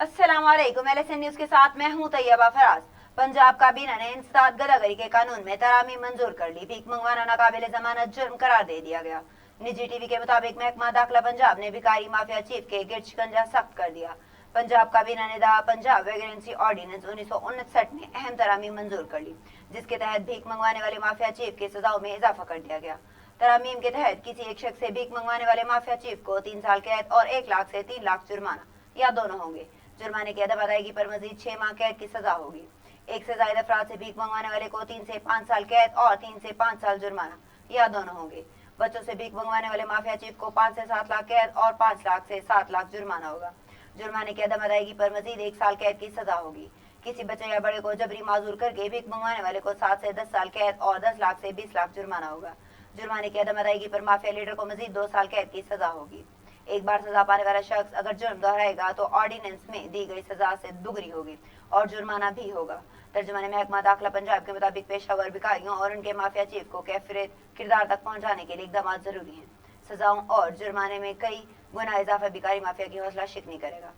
अस्सलाम वालेकुम। LSN news के साथ मैं हूं तैयबा फराज। पंजाब काबीना ने इंसदाद गदागरी के कानून में तरामीम मंजूर कर ली। भीख मंगवाना नाकाबिले जमानत जुर्म करार दे दिया गया। निजी टीवी के मुताबिक महकमा दाखिला पंजाब ने भिखारी माफिया चीफ के गिरद शिकंजा सख्त कर दिया। पंजाब काबीना ने दा पंजाब वेगरेंसी ऑर्डिनेंस 1959 में अहम तरामीम मंजूर कर ली, जिसके तहत भीख मंगवाने वाले माफिया चीफ की सजाओं में इजाफा कर दिया गया। तरामीम के तहत किसी एक शख्स से भीख मंगवाने वाले माफिया चीफ को 3 साल कैद और 1 लाख से 3 लाख जुर्माना या दोनों होंगे। जुर्माने की अदम अदायगी पर मजीद 6 माह कैद की सजा होगी। एक से ज्यादा अफराद से भीख मंगवाने वाले को 3 से 5 साल कैद और 3 से 5 साल जुर्माना या दोनों होंगे। बच्चों से भीख मंगवाने वाले माफिया चीफ को 5 से 7 लाख कैद और 5 लाख से 7 लाख जुर्माना होगा। जुर्माने की अदम अदायगी पर मजीद 1 साल कैद की सजा होगी। किसी बच्चे या बड़े को जबरी माजूर करके भीख मंगवाने वाले को 7 से 10 साल कैद और 10 लाख से 20 लाख जुर्माना होगा। जुर्माने की अदम अदायगी पर माफिया लीडर को मजीद 2 साल कैद की सजा होगी। एक बार सजा पाने वाला शख्स अगर जुर्म दोहराएगा तो ऑर्डिनेंस में दी गई सजा से दुगनी होगी और जुर्माना भी होगा। तर्जुमाने महकमा दाखिला पंजाब के मुताबिक पेशावर भिखारियों और उनके माफिया चीफ को कैफियत किरदार तक पहुंचाने के लिए इकदाम जरूरी हैं। सजाओं और जुर्माने में कई गुना इजाफा भिखारी माफिया की हौसला शिकनी करेगा।